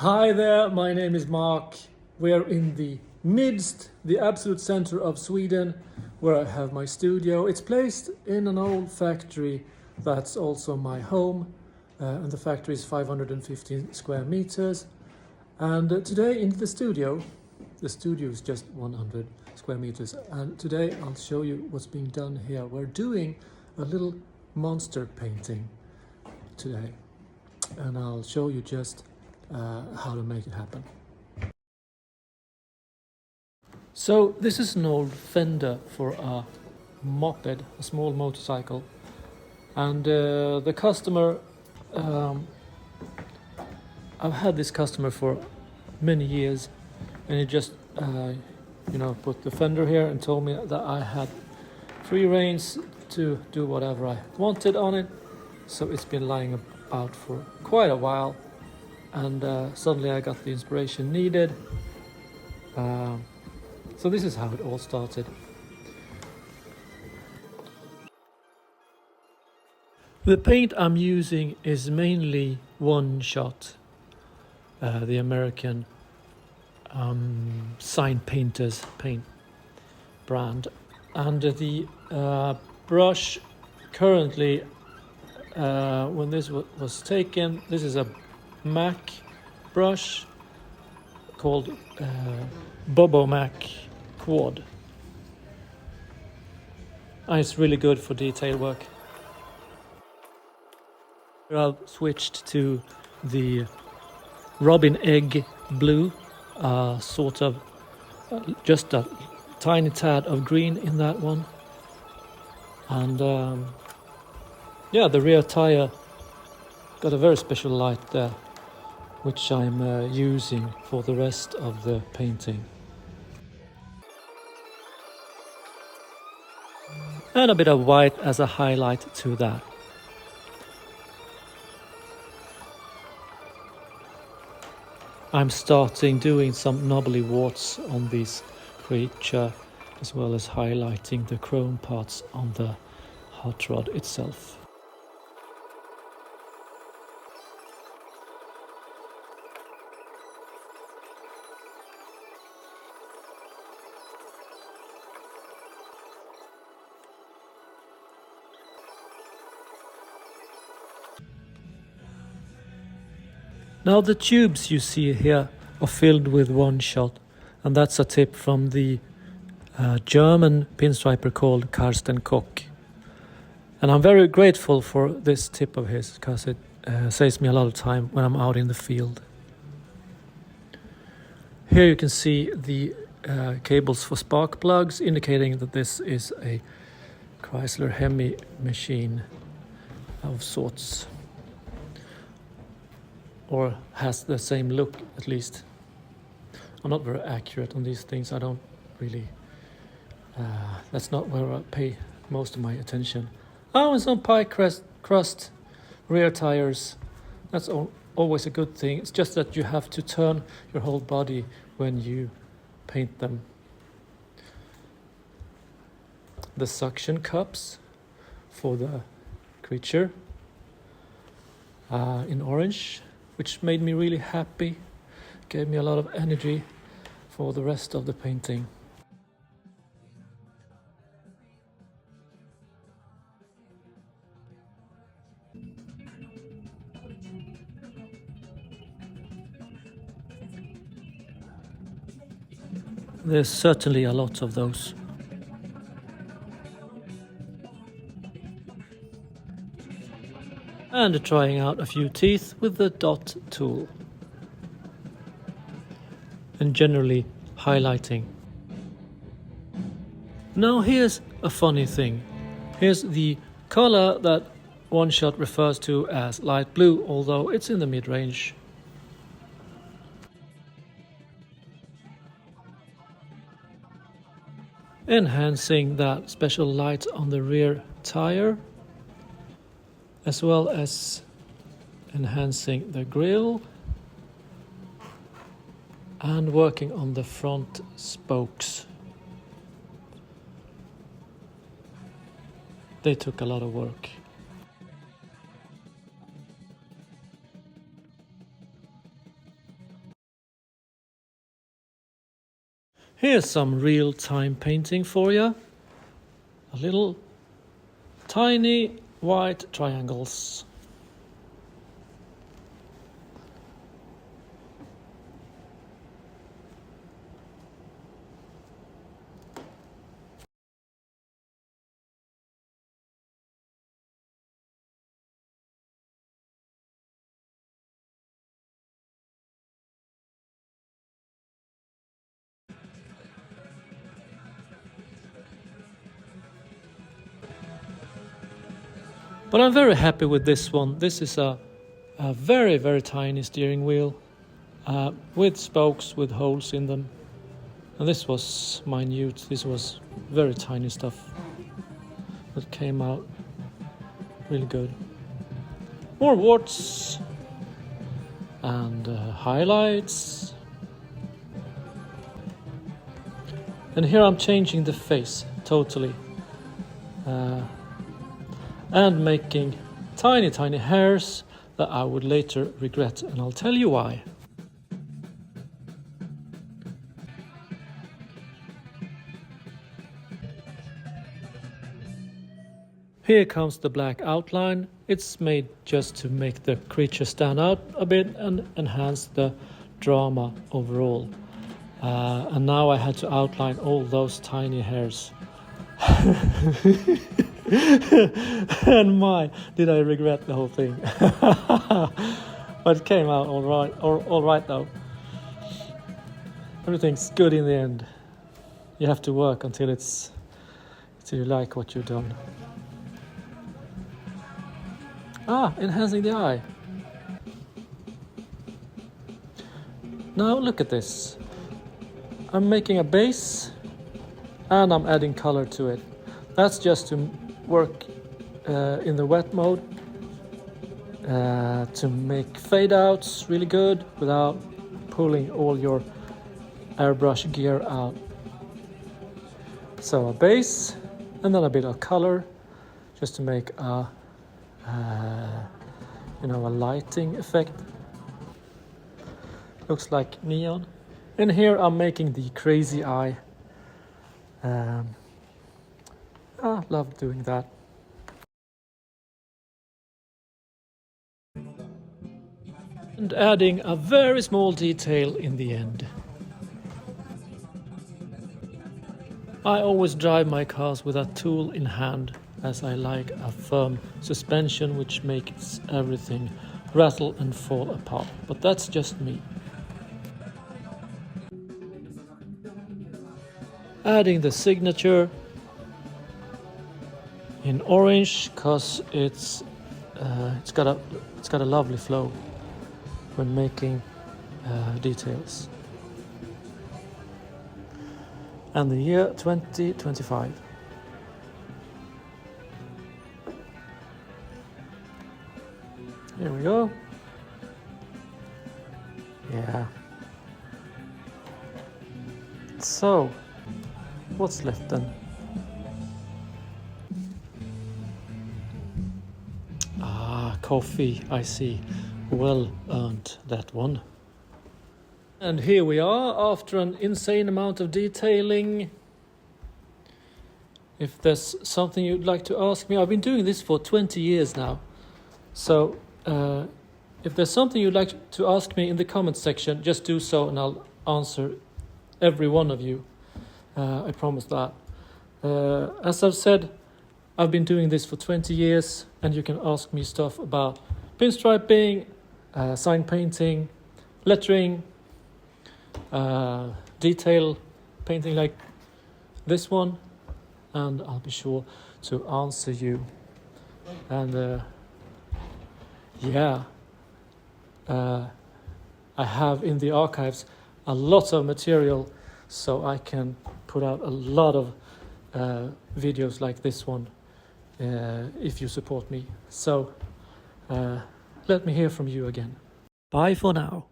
Hi there, my name is Mark. We're in the absolute center of Sweden, where I have my studio. It's placed in an old factory that's also my home, and the factory is 515 square meters. And today in the studio is just 100 square meters, and today I'll show you what's being done here. We're doing a little monster painting today, and I'll show you just how to make it happen. So this is an old fender for a moped, a small motorcycle, and the customer, I've had this customer for many years, and he just put the fender here and told me that I had free reins to do whatever I wanted on it. So it's been lying about for quite a while, and suddenly I got the inspiration needed. So this is how it all started. The paint I'm using is mainly One Shot, the American sign painters paint brand, and the brush currently, when this was taken, this is a Mack brush called Mack Quad, and it's really good for detail work. I've switched to the Robin Egg Blue, sort of just a tiny tad of green in that one, and the rear tire got a very special light there, which I'm using for the rest of the painting. And a bit of white as a highlight to that. I'm starting doing some knobbly warts on this creature, as well as highlighting the chrome parts on the hot rod itself. Now the tubes you see here are filled with One Shot, and that's a tip from the German pinstriper called Karsten Koch. And I'm very grateful for this tip of his, because it saves me a lot of time when I'm out in the field. Here you can see the cables for spark plugs, indicating that this is a Chrysler Hemi machine of sorts, or has the same look at least. I'm not very accurate on these things. I don't really, that's not where I pay most of my attention. Oh, and some pie crust rear tires. That's always a good thing. It's just that you have to turn your whole body when you paint them. The suction cups for the creature in orange, which made me really happy, gave me a lot of energy for the rest of the painting. There's certainly a lot of those. And trying out a few teeth with the dot tool. And generally highlighting. Now here's a funny thing. Here's the color that One Shot refers to as light blue, although it's in the mid-range. Enhancing that special light on the rear tire, as well as enhancing the grille and working on the front spokes. They took a lot of work. Here's some real-time painting for you. A little tiny white triangles. But I'm very happy with this one. This is a very, very tiny steering wheel with spokes with holes in them. And this was minute. This was very tiny stuff that came out really good. More warts and highlights. And here I'm changing the face totally. And making tiny, tiny hairs that I would later regret, and I'll tell you why. Here comes the black outline. It's made just to make the creature stand out a bit and enhance the drama overall. And now I had to outline all those tiny hairs. And my, did I regret the whole thing. But it came out all right though. Everything's good in the end. You have to work until you like what you've done. Enhancing the eye. Now look at this. I'm making a base and I'm adding color to it. That's just to work in the wet mode to make fade outs really good without pulling all your airbrush gear out. So a base and then a bit of color just to make a lighting effect. Looks like neon. And here I'm making the crazy eye. Love doing that. And adding a very small detail in the end. I always drive my cars with a tool in hand, as I like a firm suspension which makes everything rattle and fall apart. But that's just me. Adding the signature in orange because it's got a lovely flow when making details. And the year 2025. Here we go. Yeah. So, what's left then? Coffee, I see. Well earned, that one. And here we are after an insane amount of detailing. If there's something you'd like to ask me, I've been doing this for 20 years now. So if there's something you'd like to ask me in the comments section, just do so and I'll answer every one of you. I promise that. As I've said, I've been doing this for 20 years and you can ask me stuff about pinstriping, sign painting, lettering, detail painting like this one, and I'll be sure to answer you. And I have in the archives a lot of material, so I can put out a lot of videos like this one if you support me. So let me hear from you again. Bye for now.